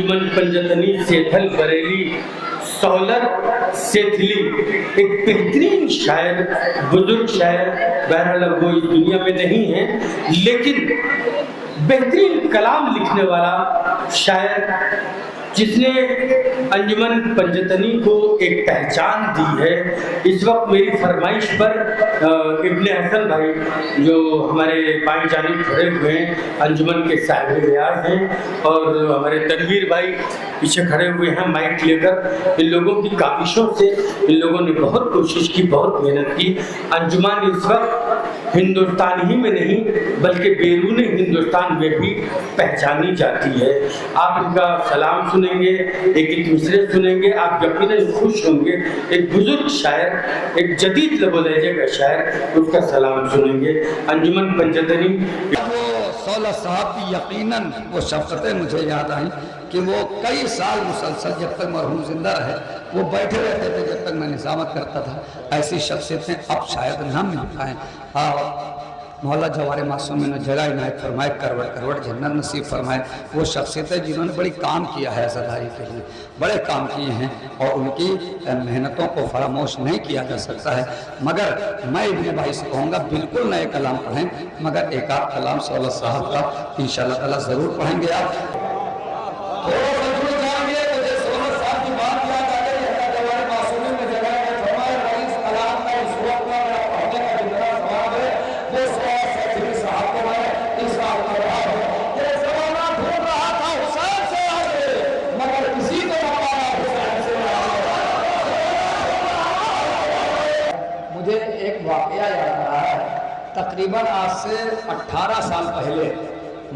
अंजुमन पंजतनी सेठल बरेली सहूलत सेठली एक बेहतरीन शायर, बुजुर्ग शायर, बहरहाल वो इस दुनिया में नहीं है, लेकिन बेहतरीन कलाम लिखने वाला शायर जिसने अंजुमन पंजतनी को एक पहचान दी है। इस वक्त मेरी फरमाइश पर इब्ने हसन भाई जो हमारे बाईं जानिब खड़े हुए हैं, अंजुमन के साहिब रियाज हैं, और हमारे तनवीर भाई पीछे खड़े हुए हैं माइक लेकर। इन लोगों की काविशों से इन लोगों ने बहुत कोशिश की, बहुत मेहनत की। अंजुमन इस वक्त हिंदुस्तान ही में नहीं बल्कि बैरून हिंदुस्तान में भी पहचानी जाती है। आप इनका सलाम सुनेंगे, एक मिसरे सुनेंगे, आप यकीनन खुश होंगे। एक बुजुर्ग शायर, एक जदीद लबो लहजे का शायर, उसका सलाम सुनेंगे। अंजुमन पंजतनी। वो सौलत साहब की यकीनन वो शफ़क़तें मुझे याद आई कि वो कई साल मुसलसल जब तक मरहूम जिंदा रहे वो बैठे रहते थे जब तक मैं निज़ामत करता था। ऐसी शख्सियतें अब शायद ना मिल पाएँ। मौला जवारे मासूम ने जगह इनायत फरमाए, करवट करवट जन्नत नसीब फरमाए। वो शख्सियतें जिन्होंने बड़ी काम किया है अज़ादारी के लिए, बड़े काम किए हैं और उनकी मेहनतों को फरामोश नहीं किया जा सकता है। मगर मैं इब्ने भाई से कहूँगा बिल्कुल नए कलाम पढ़ें, मगर एक आध कलाम सौलत साहब का इंशाअल्लाह ताला ज़रूर पढ़ेंगे आप। तकरीबन आज से 18 साल पहले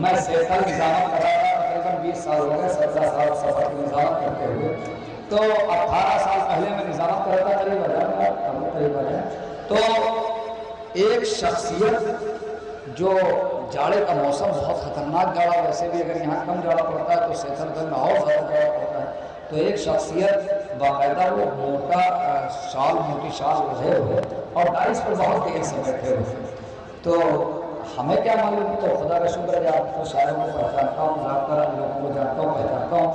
मैं सेठल निज़ामत कर रहा था। तकरीबन 20 साल हो गए, 17 साल सफ़र की निज़ामत करते हुए। तो 18 साल पहले मैं निज़ामत कर रहा था करीब। तो एक शख्सियत जो जाड़े का मौसम बहुत ख़तरनाक जाड़ा, वैसे भी अगर यहाँ कम जाड़ा पड़ता है तो सेठलगंज में और ज़्यादा जाड़ा पड़ता है। तो एक शख्सियत बाकायदा वो मोटा शाल, मोटी शाल ओढ़े हुए और डाइस पर बहुत देर से बैठे हुए। तो हमें क्या मालूम, तो खुदा का शुक्र है आप तो शायरों को पहचानता हूँ, ज़्यादातर लोगों को जानता हूँ, पहचानता हूँ,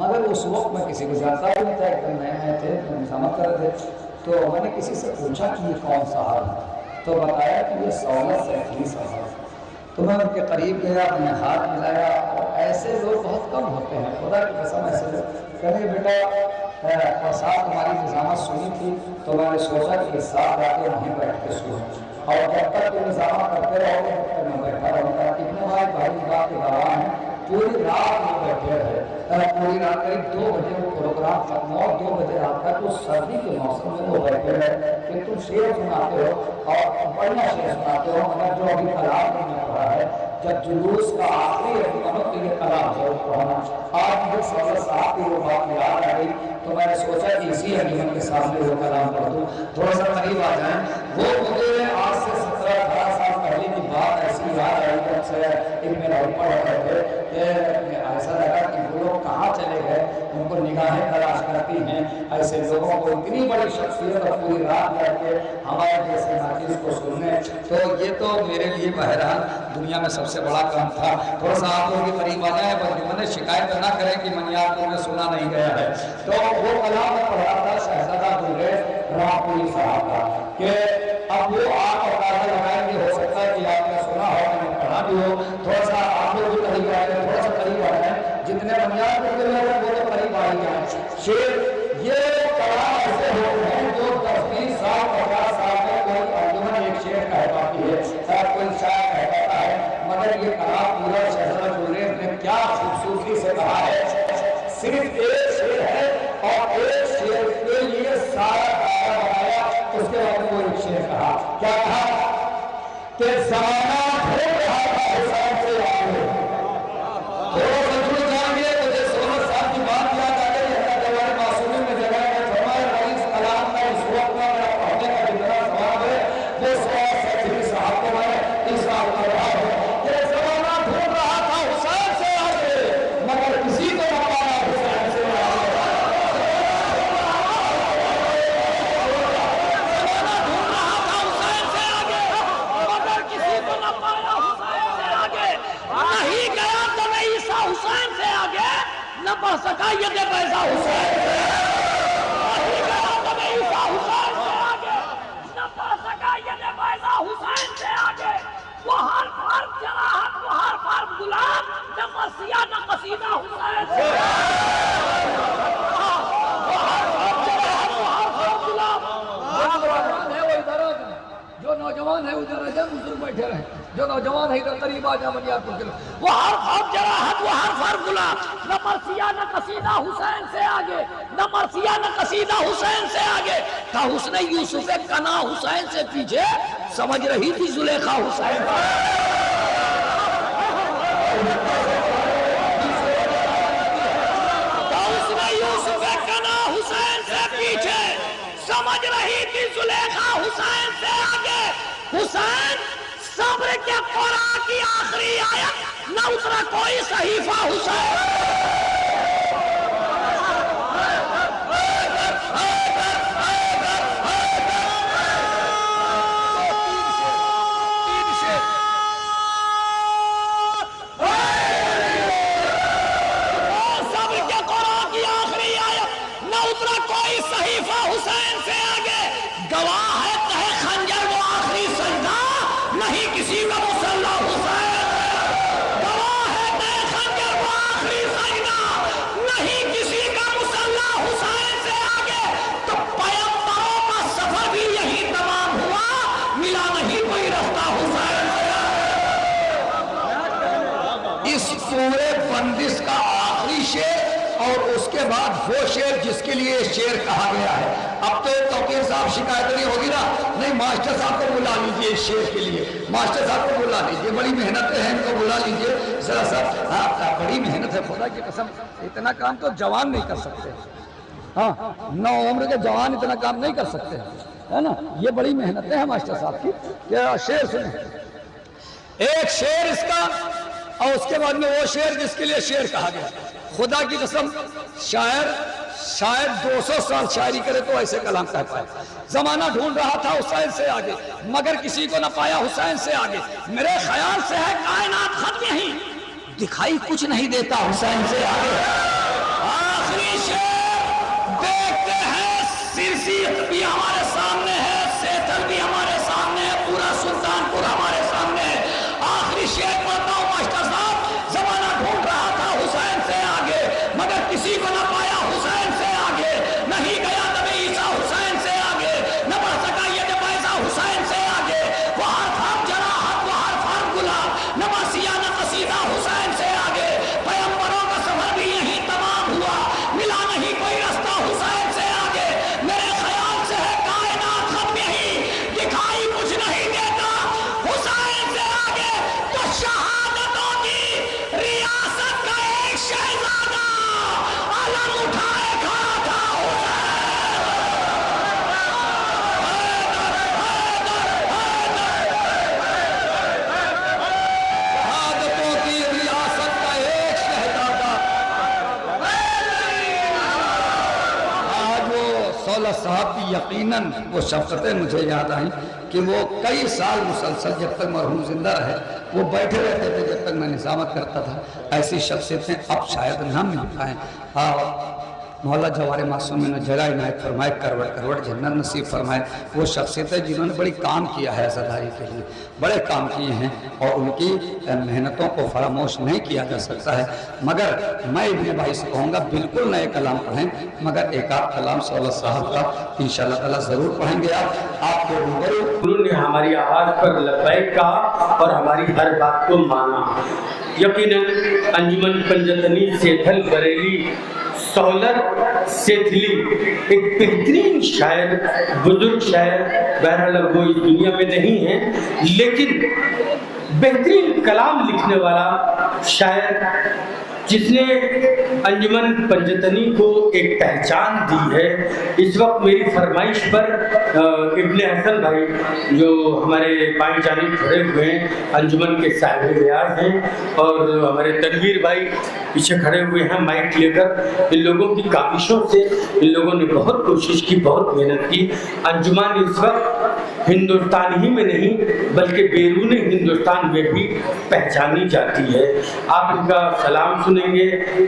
मगर उस वक्त मैं किसी को जानता भी नहीं था। एकदम नए नए थे तो निज़ामत कर रहे थे। तो मैंने किसी से पूछा कि ये कौन साहब है, तो बताया कि ये सौलत सेठली साहब। तो मैं उनके करीब गया, मैंने हाथ मिलाया, और ऐसे लोग बहुत कम होते हैं, खुदा की कसम। ऐसे लोग कहने बेटा साहब तुम्हारी निज़ामत सुनी थी तो मैंने सोचा कि इस साथ आके वहीं बैठ के सुनो, और जब तक तुम निज़ामत करते रहोगे तब तक मैं बैठा रहूँगा। कितने भाई बात के गवाह हैं, पूरी रात में बैठे रहे, पूरी रात करीब 2 बजे वो प्रोग्राम खत्म हुआ। 2 बजे रात तक उस सर्दी के मौसम में वो बैठे रहे कि तुम शेर सुनाते हो और बढ़िया शेर सुनाते हो, मगर जो अभी कलाम तुमने पढ़ा है, जब जुलूस का आखिरी अभिनव तो ये कलाम जरूर पढ़ना। आज मुझे सौलत साहब की वो बात याद आ गई तो मैंने सोचा कि इसी अभिनव के सामने वो कलाम पढ़ दूँ, थोड़ा सा करीब आ जाए। वो मुझे आज से 17-18 साल पहले की बात ऐसी याद आई जब से इब्ने भाई पढ़ रहे थे। ऐसा लगा कि वो लोग कहाँ चले गए, उनको निगाहें तलाश करती हैं। ऐसे लोगों को इतनी बड़ी शख्सियत और पूरी रात बैठे हमारे जैसे नाचीज़ को सुनने, तो ये तो मेरे लिए बहरहाल दुनिया में सबसे बड़ा काम था। थोड़ा सा आप लोगों के करीब आ जाए, बंजुमन शिकायत ना करें कि मनियार में सुना नहीं गया है। तो वो कलाम में पढ़ा था शहजादा गुलरेज रामपुरी साहब का कि अब वो आप अंदाजा लगाएंगे, हो सकता है कि आपने सुना हो, मैंने पढ़ा भी हो। थोड़ा सा आप लोग भी करीब आ जाए, थोड़ा सा करीब आ जाए, जितने बनियार करते हुए वो तो करीब आ ही जाए। शेर ये कलाम ऐसे लोग हैं जो 10-20 साल 50 साल में कोई अंजुमन एक शेर कह पाती है, कोई शायर कह पाता है, मगर ये कलाम पूरा शहजादा गुलरेज ने क्या खूबसूरती से कहा है। सिर्फ एक शेर है और एक शेर के लिए सारा गाना बनाया। उसके बाद वो एक शेर कहा, क्या कहा कि ज़माना ढूंढ रहा था हिसाब से आगे। तो बच्चों जानिए, मुझे सौलत साहब की बात याद आ गई है। जवारे मासूम ने जगह में फरमाया, रईस कलाम का इस वक्त में मेरा पढ़ने का जितना सवाब है वो सौलत सेठली साहब को मैं इस साल कर रहा हूँ। ये ज़माना ढूंढ रहा था हुसैन से आगे, मगर किसी को न पाया हुसैन से आगे। ज़माना ढूंढ रहा था हुसैन से आगे, मगर किसी को सका ये दे पैसा हुसैन से न पढ़ सका ये दे पैसा हुसैन से आगे वो हर फर्क जराहत वो हर फर्क गुलाम न मसीहा न कसीदा हुसैन से जो नौजवान है उधर रह जाए बुजुर्ग बैठे रहे जो नौजवान है इधर करीब आ जाए बनियापुर के लोग वो हर खौफ जराहत वो हर फर्क गुलाम न मरसिया न कसीदा हुसैन से आगे न मरसिया न कसीदा हुसैन से आगे था हुस्न यूसुफ कना हुसैन से पीछे समझ रही थी जुलेखा हुसैन था हुस्न यूसुफ कना हुसैन से पीछे समझ रही थी जुलेखा हुसैन से आगे हुसैन सब्र के कुरान की आखिरी आयत न उतरा कोई सहीफा हुसैन हुसैन से आगे गवाह है तहे खंजर वो आखिरी सजदा नहीं किसी का मुसल्ला हुसैन गवाह है तहे खंजर वो आखिरी सजदा नहीं किसी का मुसल्ला हुसैन से आगे तो पैगंबरों का सफर भी यही तमाम हुआ मिला नहीं कोई रास्ता हुसैन से इस पूरे बंदिश का आखिरी शेर और उसके बाद वो शेर जिसके लिए शेर कहा गया है। अब तो तौकीर साहब शिकायत नहीं होगी ना, नहीं मास्टर साहब को बुला लीजिए इस शेर के लिए, मास्टर साहब को बुला लीजिए, बड़ी मेहनत है इनको बुला लीजिए जरा सा। हाँ बड़ी मेहनत है, खुदा की कसम इतना काम तो जवान नहीं कर सकते। हाँ 9 उम्र के जवान इतना काम नहीं कर सकते है ना, ये बड़ी मेहनत है मास्टर साहब की। क्या शेर सुने, एक शेर इसका और उसके बाद में वो शेर जिसके लिए शेर कहा गया। खुदा की कसम शायद 200 साल शायरी करे तो ऐसे कलाम कह पाए। जमाना ढूंढ रहा था हुसैन से आगे मगर किसी को न पाया हुसैन से आगे। मेरे ख्याल से है कायनात खत्म यहीं दिखाई कुछ नहीं देता हुसैन से आगे। आखिरी शेर देखते हैं, सिरसी भी हमारे सामने है, सेतल भी हमारे सामने है, पूरा सुल्तानपुर हमारे सामने है। आखिरी शेर पढ़ता हूँ मास्टर साहब, जमाना ढूंढ रहा था हुसैन से आगे मगर किसी को न पाया हुसैन से आगे। नहीं गया नबी ईसा हुसैन से आगे, न बढ़ सका ये पैसा हुसैन से आगे। वो हर फर्क जराहत वो हर फर्क गुलाम न मसीहा न कसीदा हुसैन से आगे। पैगंबरों का सफर भी यही तमाम हुआ मिला नहीं कोई रास्ता हुसैन से आगे। मेरे ख्याल से है कायनात खत्म यही दिखाई कुछ नहीं देता हुसैन से आगे। तो शहादतों की रियासत का एक शहजादा अलम उठाए खड़ा था शहादतों की रियासत का एक शहजादा। आज वो सौलह साहब की यकीनन वो शफ़क़तें मुझे याद आई कि वो कई साल मुसलसल जब तक मरहूम जिंदा रहे वो बैठे रहते थे जब तक मैं निज़ामत करता था। ऐसी शख्सियतें अब शायद ना मिल पाएँ। मौला जवारे मासूम ने जगह इनायत फरमाए, करवट करवट जन्नत नसीब फरमाए। वो शख्सियतें जिन्होंने बड़ी काम किया है आज़ादारी के लिए, बड़े काम किए हैं और उनकी मेहनतों को फरामोश नहीं किया जा सकता है। मगर मैं इब्ने भाई से कहूँगा बिल्कुल नए कलाम पढ़ें, मगर एक आध कलाम सौलह साहब का इंशाअल्लाह ताला ज़रूर पढ़ेंगे। आपके रूबरू उन्होंने हमारी आवाज़ पर लब्बैक कहा और हमारी हर बात को माना। यकीनन अंजुमन पंजतनी सेठल बरेली सौलत सेठली एक बेहतरीन शायर, बुजुर्ग शायर, बहरहाल वो इस दुनिया में नहीं है लेकिन बेहतरीन कलाम लिखने वाला शायर जिसने अंजुमन पंजतनी को एक पहचान दी है। इस वक्त मेरी फरमाइश पर इब्ने हसन भाई जो हमारे बाईं जानिब खड़े हुए हैं अंजुमन के साहिब रियाज हैं और हमारे तनवीर भाई पीछे खड़े हुए हैं माइक लेकर। इन लोगों की काविशों से इन लोगों ने बहुत कोशिश की, बहुत मेहनत की। अंजुमन इस वक्त हिंदुस्तान ही में नहीं बल्कि बैरून हिंदुस्तान में भी पहचानी जाती है। आप इनका सलाम सुनेंगे,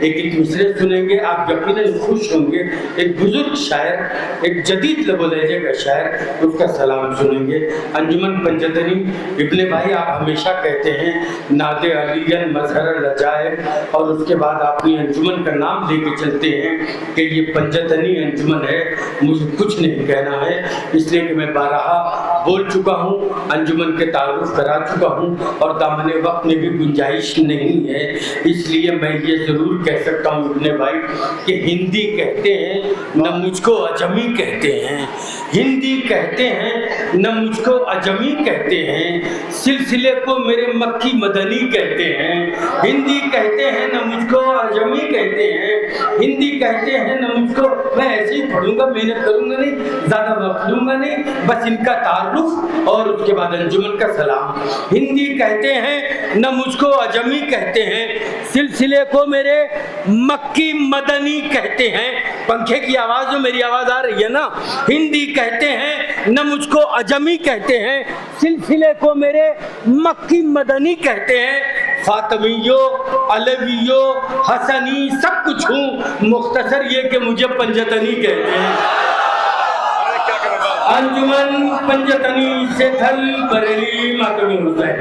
एक मिसरे सुनेंगे, आप यकीनन खुश होंगे। एक बुजुर्ग शायर, एक जदीद लबो लहजे का शायर, उसका सलाम सुनेंगे। अंजुमन पंजतनी, इब्ने भाई आप हमेशा कहते हैं नादे अलीगन मजहर लजाए, और उसके बाद आपने अंजुमन का नाम लेके चलते हैं कि ये पंजतनी अंजुमन है। मुझे कुछ नहीं कहना है, इसलिए कि मैं बारहा बोल चुका हूँ, अंजुमन के तारुफ करा चुका हूँ, और दामने वक्त में भी गुंजाइश नहीं है। इसलिए मैं ये ज़रूर कह सकता हूँ इब्ने भाई कि हिंदी कहते हैं न मुझको अजमी कहते हैं, हिंदी कहते हैं न मुझको अजमी कहते हैं, सिलसिले को मेरे मक्की मदनी कहते हैं। हिंदी कहते हैं न मुझको अजमी कहते हैं, हिंदी कहते हैं न मुझको, मैं ऐसे ही पढ़ूंगा, मेहनत करूंगा नहीं, ज़्यादा वक्त लूंगा नहीं, बस इनका तारुफ और उसके बाद अंजुमन का सलाम। हिंदी कहते हैं न मुझको अजमी कहते हैं, सिलसिले को मेरे मक्की मदनी कहते हैं। पंखे की आवाज़ जो मेरी आवाज़ आ रही है ना, हिंदी कहते हैं न मुझको अजमी कहते हैं, सिलसिले को मेरे मक्की मदनी कहते हैं। फातमियो, अलवियो, हसनी सब कुछ हूँ, मुख्तसर ये कि मुझे पंजतनी कहते हैं। अंजुमन पंजतनी से थल बरेली मातमी हुसैन।